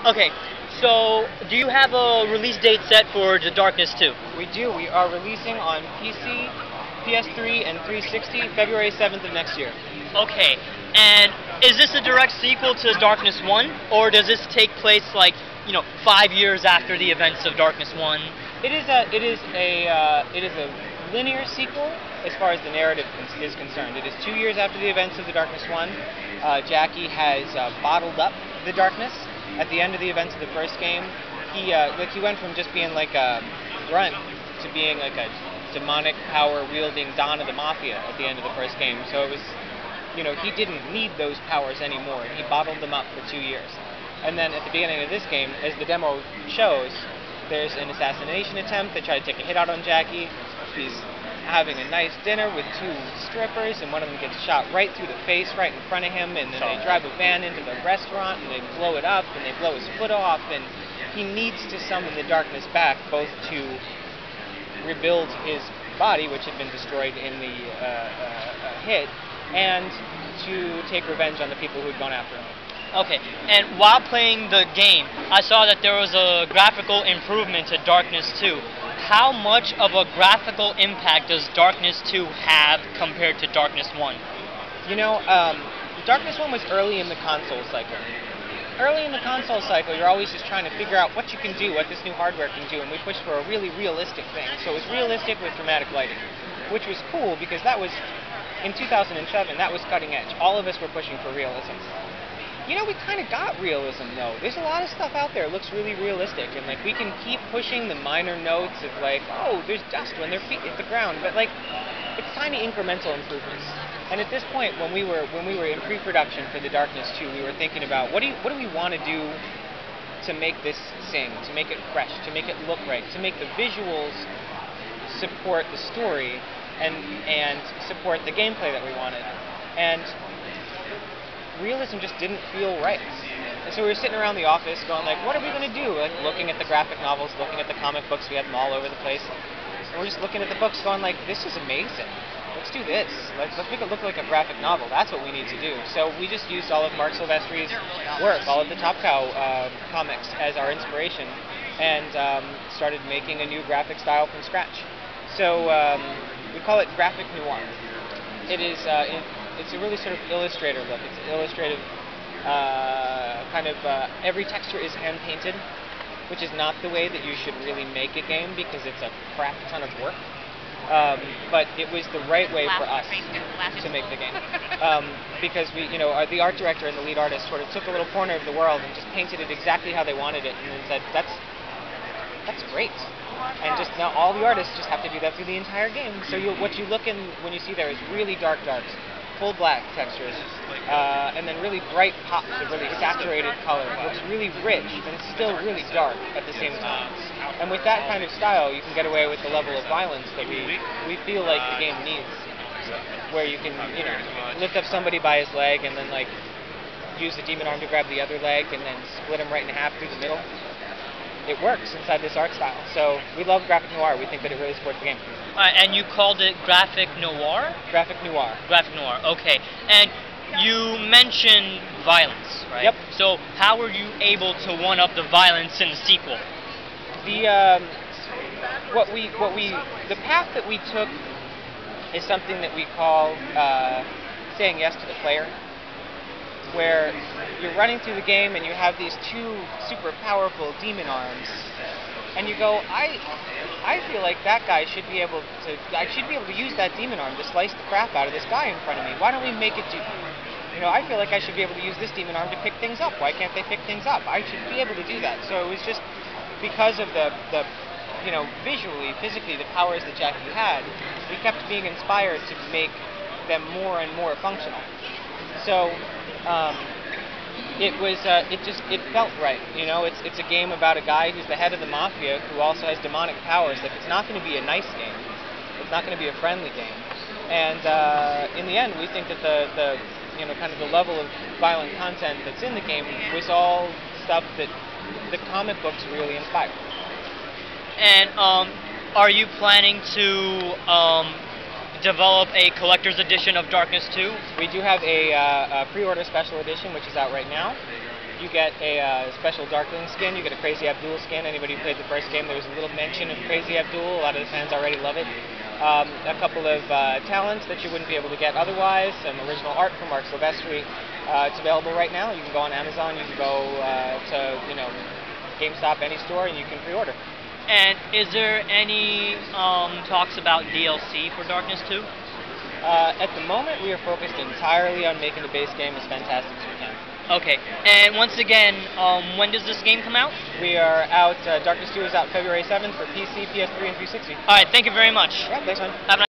Okay, so do you have a release date set for The Darkness 2? We do. We are releasing on PC, PS3, and 360 February 7th of next year. Okay, and is this a direct sequel to Darkness 1, or does this take place like, 5 years after the events of Darkness 1? It is a linear sequel as far as the narrative is concerned. It is 2 years after the events of the Darkness 1. Jackie has bottled up the darkness at the end of the events of the first game. He went from just being like a grunt to being like a demonic power wielding Don of the Mafia at the end of the first game. So it was, he didn't need those powers anymore. He bottled them up for 2 years. And then at the beginning of this game, as the demo shows, there's an assassination attempt. They try to take a hit out on Jackie. He's having a nice dinner with 2 strippers, and one of them gets shot right through the face, right in front of him, and then they drive a van into the restaurant, and they blow it up, and they blow his foot off, and he needs to summon the darkness back, both to rebuild his body, which had been destroyed in the hit, and to take revenge on the people who had gone after him. Okay, and while playing the game, I saw that there was a graphical improvement to Darkness 2. How much of a graphical impact does Darkness 2 have compared to Darkness 1? Darkness 1 was early in the console cycle. Early in the console cycle, you're always just trying to figure out what you can do, what this new hardware can do, and we pushed for a really realistic thing. So it was realistic with dramatic lighting, which was cool because that was, in 2007, that was cutting edge. All of us were pushing for realism. We kind of got realism, though. There's a lot of stuff out there that looks really realistic, and, we can keep pushing the minor notes of, oh, there's dust when their feet hit the ground, but, it's tiny incremental improvements. And at this point, when we were in pre-production for The Darkness 2, we were thinking about, what do we want to do to make this sing, to make it fresh, to make it look right, to make the visuals support the story and support the gameplay that we wanted. And realism just didn't feel right. And so we were sitting around the office going what are we going to do? Looking at the graphic novels, looking at the comic books, we had them all over the place. And we're just looking at the books going this is amazing. Let's do this. Let's make it look like a graphic novel. That's what we need to do. So we just used all of Mark Silvestri's work, all of the Top Cow comics as our inspiration, and started making a new graphic style from scratch. So we call it graphic noir. It is it's a really sort of illustrator look. It's illustrative, every texture is hand-painted, which is not the way that you should really make a game because it's a crap ton of work. But it was the right way for us to make the game. Because the art director and the lead artist sort of took a little corner of the world and just painted it exactly how they wanted it, and then said, that's great. And just now all the artists just have to do that through the entire game. So what you look in when you see there is really darks, full black textures, and then really bright pops of really saturated color. It looks really rich, and it's still really dark at the same time. And with that kind of style, you can get away with the level of violence that we feel like the game needs, where you can lift up somebody by his leg and then use the demon arm to grab the other leg and then split him right in half through the middle. It works inside this art style. So we love graphic noir. We think that it really supports the game. And you called it graphic noir? Graphic noir. Graphic noir, okay. And you mentioned violence, right? Yep. So how were you able to one-up the violence in the sequel? The path that we took is something that we call saying yes to the player, where you're running through the game and you have these 2 super powerful demon arms, and you go, I feel like that guy should be able to use that demon arm to slice the crap out of this guy in front of me. Why don't we make it do? I feel like I should be able to use this demon arm to pick things up. Why can't they pick things up? I should be able to do that. So it was just because of the visually, physically, the powers that Jackie had, we kept being inspired to make them more and more functional. So it felt right. It's a game about a guy who's the head of the mafia who also has demonic powers. It's not going to be a nice game. It's not going to be a friendly game. And in the end, we think that the level of violent content that's in the game was all stuff that the comic books really inspired. And are you planning to develop a collector's edition of Darkness 2? We do have a pre-order special edition, which is out right now. You get a special Darkling skin, you get a Crazy Abdul skin. Anybody who played the first game, there was a little mention of Crazy Abdul. A lot of the fans already love it. A couple of talents that you wouldn't be able to get otherwise. Some original art from Mark Silvestri. It's available right now. You can go on Amazon, you can go to GameStop, any store, and you can pre-order. And is there any talks about DLC for Darkness 2? At the moment, we are focused entirely on making the base game as fantastic as we can. Okay, and once again, when does this game come out? We are out, Darkness 2 is out February 7th for PC, PS3, and 360. Alright, thank you very much. Yeah, thanks, man. Have a nice